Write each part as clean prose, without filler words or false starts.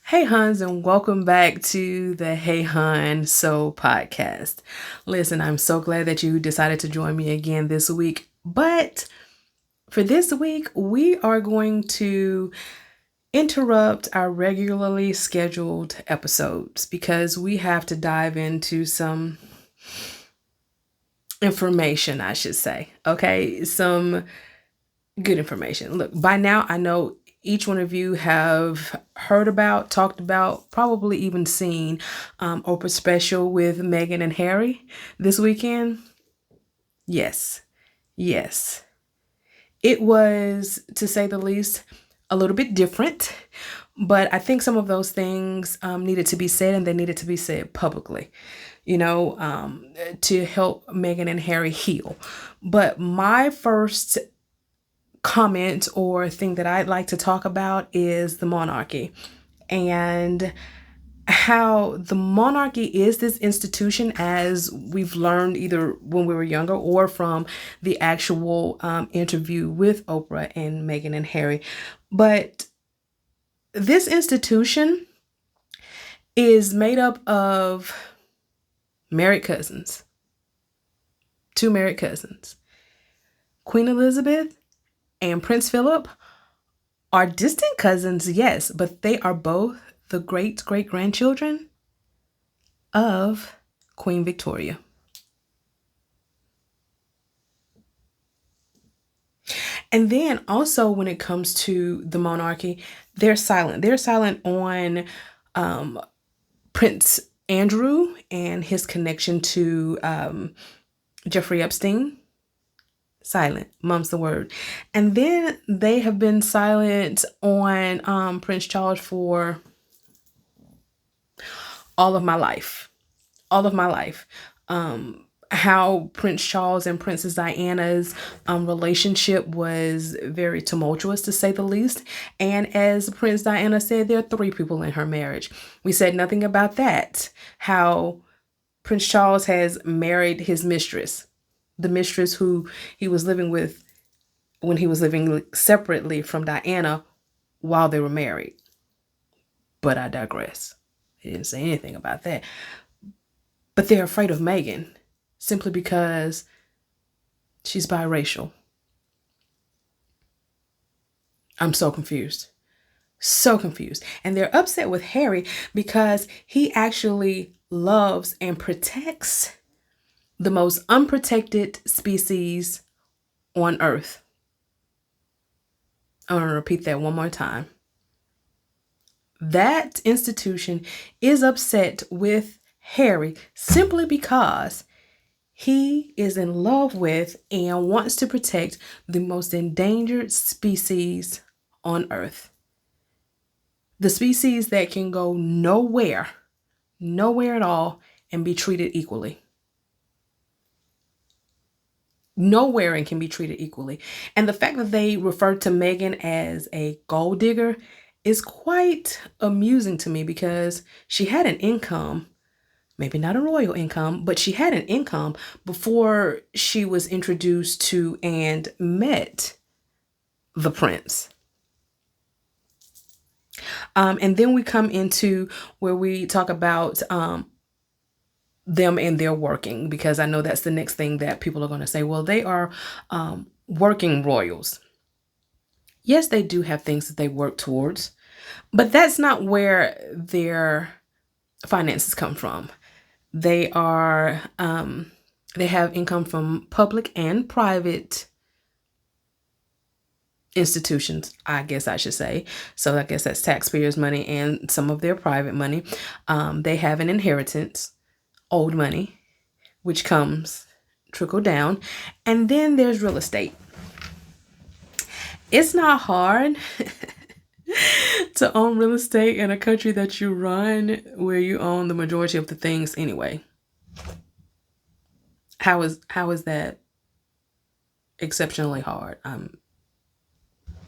Hey Huns, and welcome back to the Hey Hun So podcast. Listen, I'm so glad that you decided to join me again this week. But for this week, we are going to interrupt our regularly scheduled episodes because we have to dive into some information, I should say. Okay, some good information. Look, by now I know each one of you have heard about, talked about, probably even seen Oprah's special with Meghan and Harry this weekend. Yes, yes. It was, to say the least, a little bit different, but I think some of those things needed to be said, and they needed to be said publicly, to help Meghan and Harry heal. But my first comment or thing that I'd like to talk about is the monarchy and how the monarchy is this institution, as we've learned either when we were younger or from the actual interview with Oprah and Meghan and Harry. But this institution is made up of married cousins, two married cousins. Queen Elizabeth and Prince Philip are distant cousins, yes, but they are both the great-great-grandchildren of Queen Victoria. And then also when it comes to the monarchy, they're silent. They're silent on Prince Andrew and his connection to Jeffrey Epstein. Silent, mum's the word. And then they have been silent on Prince Charles for all of my life. All of my life. How Prince Charles and Princess Diana's relationship was very tumultuous, to say the least. And as Prince Diana said, there are 3 people in her marriage. We said nothing about that. How Prince Charles has married his mistress, the mistress who he was living with when he was living separately from Diana while they were married. But I digress. He didn't say anything about that. But they're afraid of Meghan simply because she's biracial. I'm so confused. So confused. And they're upset with Harry because he actually loves and protects the most unprotected species on Earth. I'm going to repeat that one more time. That institution is upset with Harry simply because he is in love with and wants to protect the most endangered species on Earth. The species that can go nowhere at all, and be treated equally. Nowhere and can be treated equally. And the fact that they refer to Meghan as a gold digger is quite amusing to me, because she had an income, maybe not a royal income, but she had an income before she was introduced to and met the prince. And then we come into where we talk about them and their working, because I know that's the next thing that people are going to say. Well, they are working royals. Yes, they do have things that they work towards, but that's not where their finances come from. They are they have income from public and private institutions, I guess I should say. So I guess that's taxpayers' money and some of their private money. They have an inheritance, old money, which comes trickle down. And then there's real estate. It's not hard to own real estate in a country that you run, where you own the majority of the things anyway. How is that exceptionally hard? I'm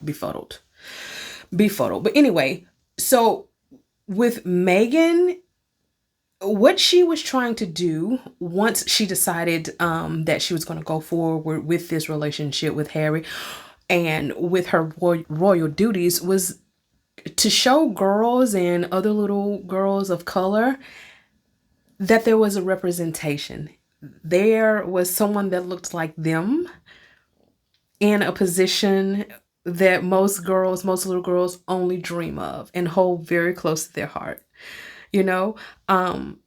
befuddled. But anyway, so with Meghan, what she was trying to do once she decided that she was going to go forward with this relationship with Harry and with her royal duties, was to show girls and other little girls of color that there was a representation. There was someone that looked like them in a position that most girls, most little girls only dream of and hold very close to their heart, you know? Um,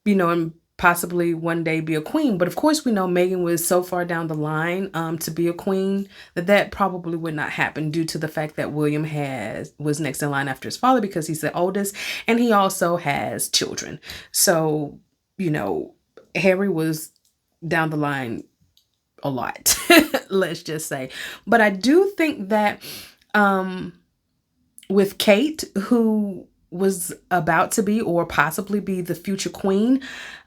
and possibly one day be a queen. But of course, we know Meghan was so far down the line to be a queen that probably would not happen due to the fact that William was next in line after his father because he's the oldest, and he also has children. So, Harry was down the line a lot, let's just say. But I do think that with Kate, who was about to be or possibly be the future queen,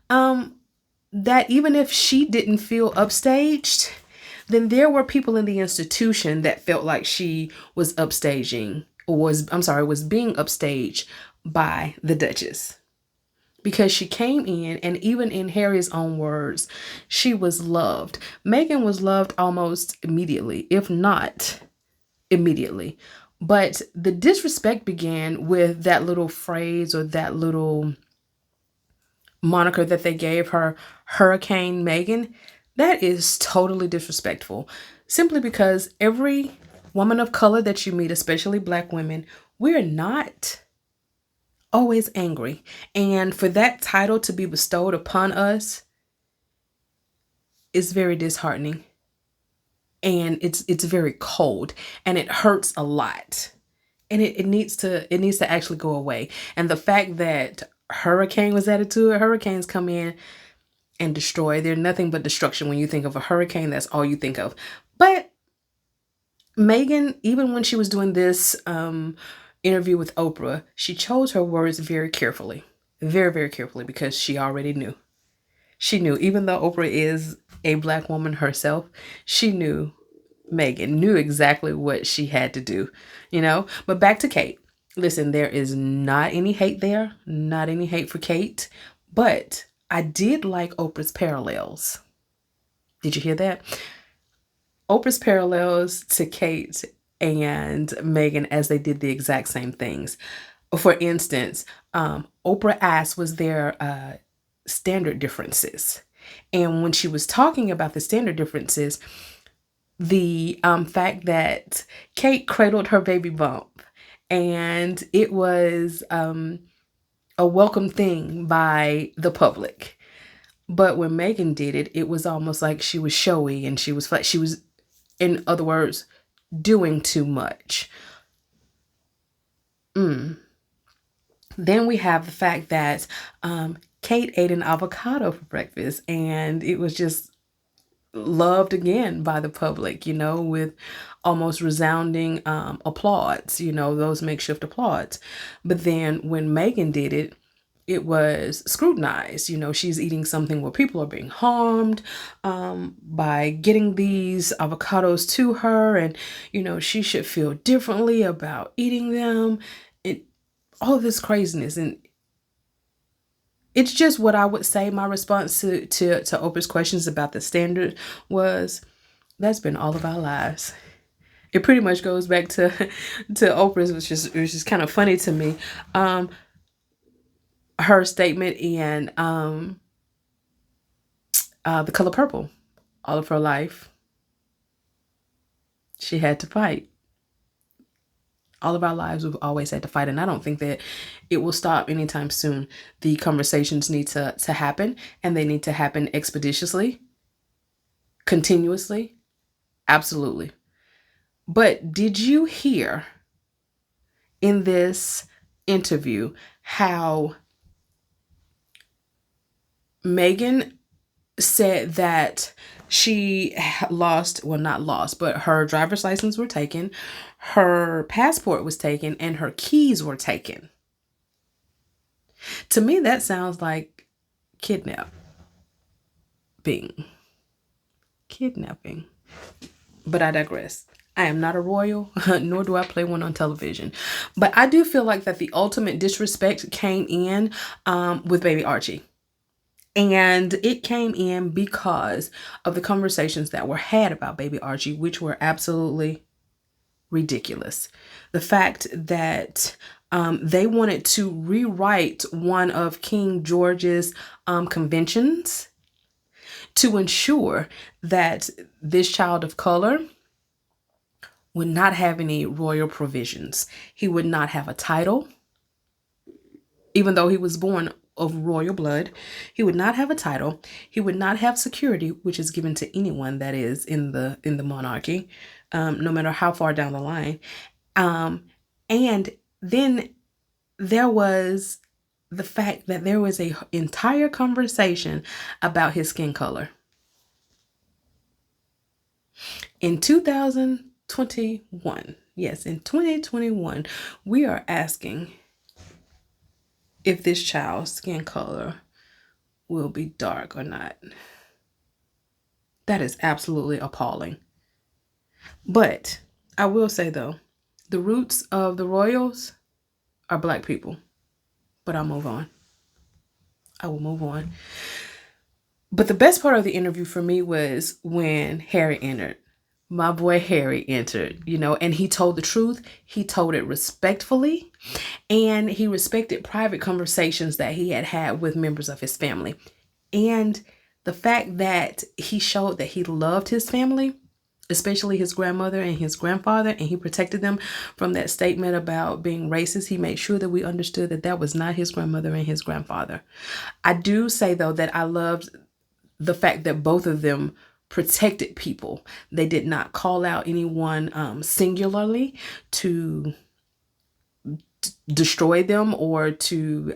that even if she didn't feel upstaged, then there were people in the institution that felt like she was upstaging or was being upstaged by the Duchess. Because she came in, and even in Harry's own words, she was loved. Meghan was loved almost immediately, if not immediately. But the disrespect began with that little phrase or that little moniker that they gave her, Hurricane Meghan. That is totally disrespectful. Simply because every woman of color that you meet, especially Black women, we're not always angry. And for that title to be bestowed upon us is very disheartening. And it's very cold, and it hurts a lot. And it needs to actually go away. And the fact that hurricane was added to it, hurricanes come in and destroy. They're nothing but destruction. When you think of a hurricane, that's all you think of. But Meghan, even when she was doing this interview with Oprah, she chose her words very carefully. Very, very carefully, because she already knew. She knew, even though Oprah is a Black woman herself, she knew Meghan knew exactly what she had to do, But back to Kate. Listen, there is not any hate there, not any hate for Kate, but I did like Oprah's parallels. Did you hear that? Oprah's parallels to Kate and Meghan, as they did the exact same things. For instance, Oprah asked, was there standard differences? And when she was talking about the standard differences, the fact that Kate cradled her baby bump, and it was a welcome thing by the public. But when Meghan did it, it was almost like she was showy, and she was, in other words, doing too much. Then we have the fact that Kate ate an avocado for breakfast, and it was just loved again by the public, with almost resounding applause, those makeshift applause. But then when Meghan did it, it was scrutinized. She's eating something where people are being harmed by getting these avocados to her, and she should feel differently about eating them, and all of this craziness. And it's just what I would say my response to Oprah's questions about the standard was, that's been all of our lives. It pretty much goes back to Oprah's, which is kind of funny to me. Her statement in The Color Purple. All of her life, she had to fight. All of our lives, we've always had to fight, and I don't think that it will stop anytime soon. The conversations need to happen, and they need to happen expeditiously, continuously, absolutely. But did you hear in this interview how Meghan said that she lost, well, not lost, but her driver's license were taken, her passport was taken, and her keys were taken? To me, that sounds like kidnapping. But I digress. I am not a royal, nor do I play one on television. But I do feel like that the ultimate disrespect came in with baby Archie. And it came in because of the conversations that were had about baby Archie, which were absolutely ridiculous. The fact that they wanted to rewrite one of King George's conventions to ensure that this child of color would not have any royal provisions. He would not have a title, even though he was born of royal blood. He would not have a title. He would not have security, which is given to anyone that is in the monarchy, no matter how far down the line. And then there was the fact that there was an entire conversation about his skin color. In 2021, yes, in 2021, we are asking if this child's skin color will be dark or not. That is absolutely appalling. But I will say, though, the roots of the royals are Black people. But I'll move on. I will move on. But the best part of the interview for me was when Harry entered. My boy Harry entered, and he told the truth. He told it respectfully, and he respected private conversations that he had had with members of his family. And the fact that he showed that he loved his family, especially his grandmother and his grandfather, and he protected them from that statement about being racist. He made sure that we understood that that was not his grandmother and his grandfather. I do say, though, that I loved the fact that both of them protected people. They did not call out anyone singularly to destroy them or to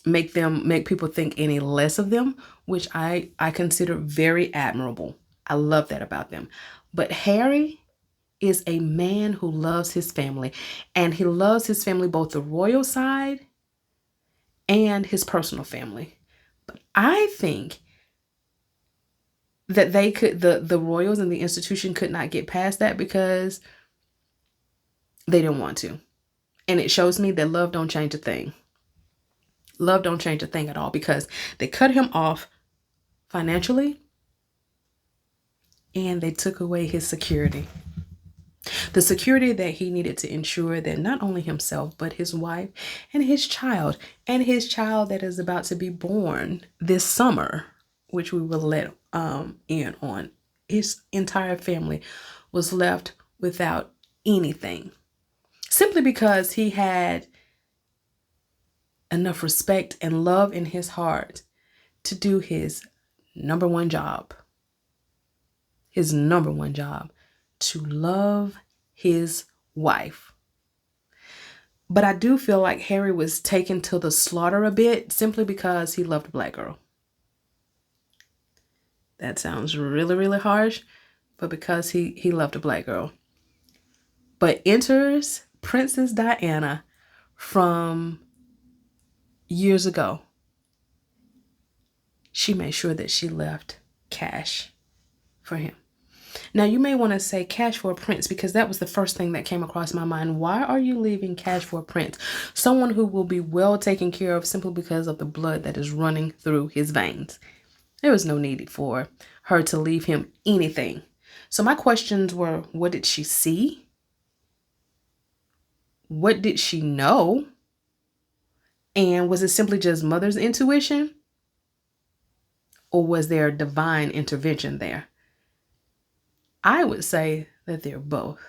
make people think any less of them, which I consider very admirable. I love that about them. But Harry is a man who loves his family, and he loves his family, both the royal side and his personal family. But I think that the royals and the institution could not get past that because they didn't want to. And it shows me that love don't change a thing. Love don't change a thing at all, because they cut him off financially and they took away his security. The security that he needed to ensure that not only himself, but his wife and his child that is about to be born this summer, which we will let in on, his entire family was left without anything, simply because he had enough respect and love in his heart to do his number one job. His number one job, to love his wife. But I do feel like Harry was taken to the slaughter a bit simply because he loved a Black girl. That sounds really, really harsh, but because he loved a Black girl. But enters Princess Diana from years ago. She made sure that she left cash for him. Now, you may want to say cash for a prince, because that was the first thing that came across my mind. Why are you leaving cash for a prince? Someone who will be well taken care of simply because of the blood that is running through his veins. There was no need for her to leave him anything. So my questions were, what did she see? What did she know? And was it simply just mother's intuition? Or was there divine intervention there? I would say that they're both.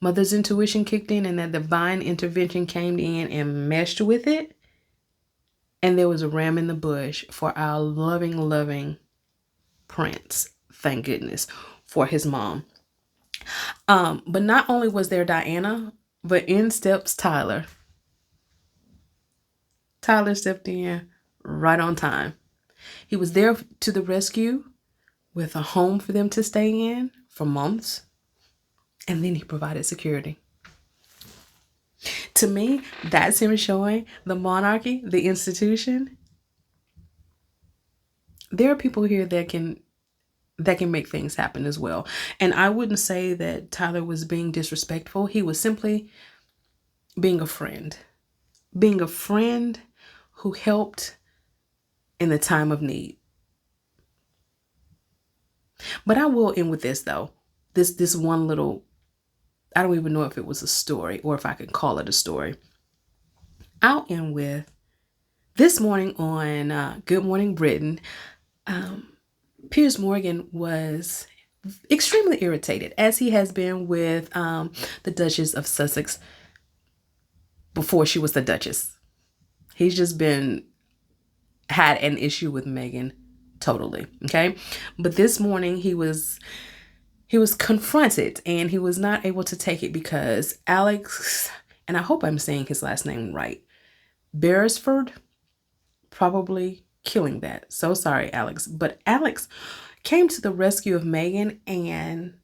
Mother's intuition kicked in and that divine intervention came in and meshed with it. And there was a ram in the bush for our loving, loving prince. Thank goodness for his mom. But not only was there Diana, but in steps Tyler. Tyler stepped in right on time. He was there to the rescue with a home for them to stay in for months. And then he provided security. To me, that's him showing the monarchy, the institution. There are people here that can make things happen as well. And I wouldn't say that Tyler was being disrespectful. He was simply being a friend. Being a friend who helped in the time of need. But I will end with this, though. this one little, I don't even know if it was a story or if I can call it a story. I'll end with this morning on Good Morning Britain. Piers Morgan was extremely irritated, as he has been with the Duchess of Sussex before she was the Duchess. He's just had an issue with Meghan totally, okay? But this morning he was confronted and he was not able to take it because Alex, and I hope I'm saying his last name right, Beresford, probably killing that. So sorry, Alex. But Alex came to the rescue of Meghan, and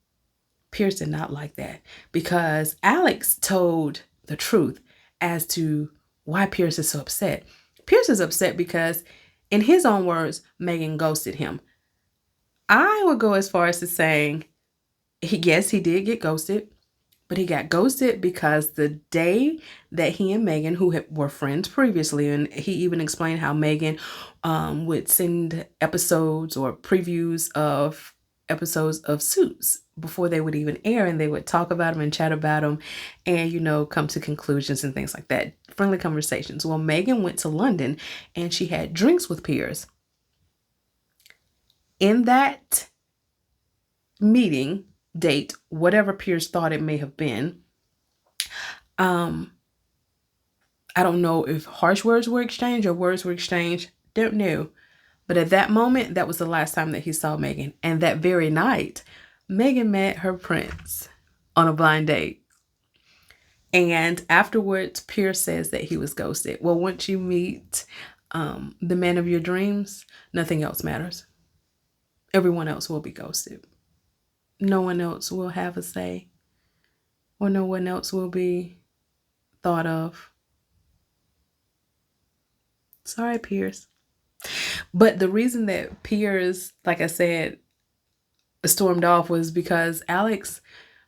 Piers did not like that because Alex told the truth as to why Piers is so upset. Piers is upset because, in his own words, Meghan ghosted him. I would go as far as to saying, yes, he did get ghosted, but he got ghosted because the day that he and Meghan, who were friends previously, and he even explained how Meghan would send episodes or previews of episodes of Suits before they would even air, and they would talk about them and chat about them and, come to conclusions and things like that. Friendly conversations. Well, Meghan went to London and she had drinks with Piers. In that meeting, date, whatever Piers thought it may have been, I don't know if harsh words were exchanged or words were exchanged. Don't know. But at that moment, that was the last time that he saw Meghan. And that very night, Meghan met her prince on a blind date. And afterwards, Piers says that he was ghosted. Well, once you meet the man of your dreams, nothing else matters. Everyone else will be ghosted. No one else will have a say, or no one else will be thought of. Sorry, Piers. But the reason that Piers, like I said, stormed off was because Alex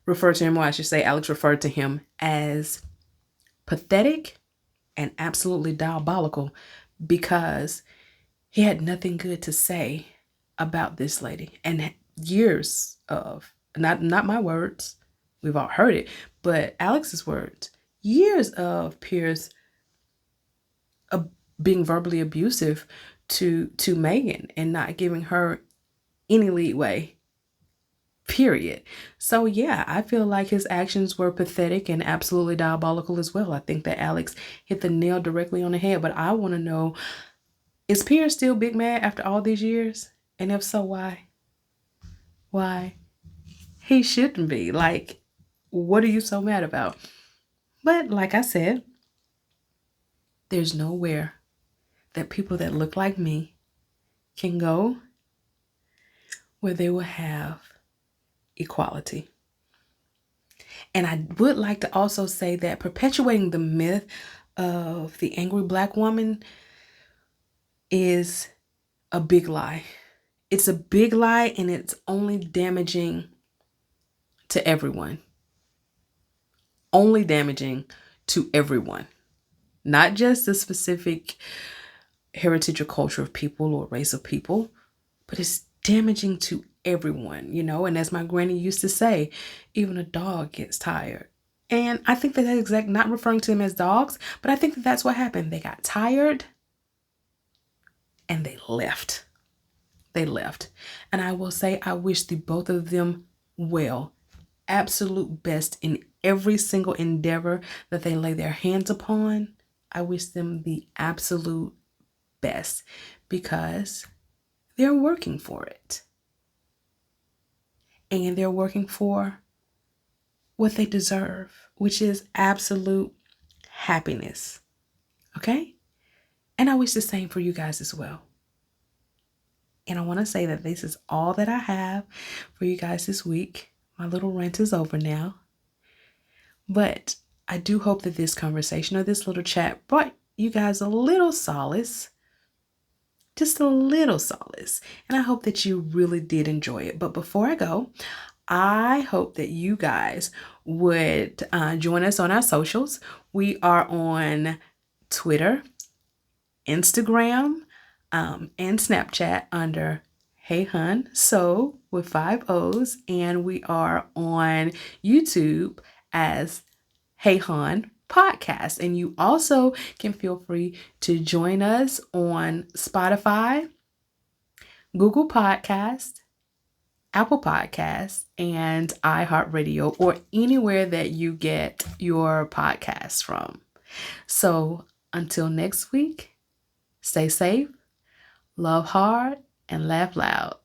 referred to him, or I should say Alex referred to him as pathetic and absolutely diabolical because he had nothing good to say about this lady. And years of, not my words, we've all heard it, but Alex's words, years of Piers being verbally abusive to Meghan and not giving her any leeway, period. So yeah, I feel like his actions were pathetic and absolutely diabolical as well. I think that Alex hit the nail directly on the head, but I want to know, is Piers still big mad after all these years? And if so, why? Why? He shouldn't be. Like, what are you so mad about? But like I said, there's nowhere that people that look like me can go where they will have equality. And I would like to also say that perpetuating the myth of the angry Black woman is a big lie. It's a big lie, and it's only damaging to everyone. Only damaging to everyone. Not just a specific heritage or culture of people or race of people, but it's damaging to everyone, and as my granny used to say, even a dog gets tired. And I think that's not referring to them as dogs, but I think that's what happened. They got tired and they left. And I will say, I wish the both of them well, absolute best in every single endeavor that they lay their hands upon. I wish them the absolute best because they're working for it. And they're working for what they deserve, which is absolute happiness. Okay? And I wish the same for you guys as well. And I want to say that this is all that I have for you guys this week. My little rant is over now. But I do hope that this conversation or this little chat brought you guys a little solace. Just a little solace. And I hope that you really did enjoy it. But before I go, I hope that you guys would join us on our socials. We are on Twitter, Instagram, and Snapchat under Hey Hun. So with 5 O's, and we are on YouTube as Hey Han Podcast. And you also can feel free to join us on Spotify, Google Podcast, Apple Podcasts, and iHeartRadio, or anywhere that you get your podcasts from. So until next week, stay safe, love hard, and laugh loud.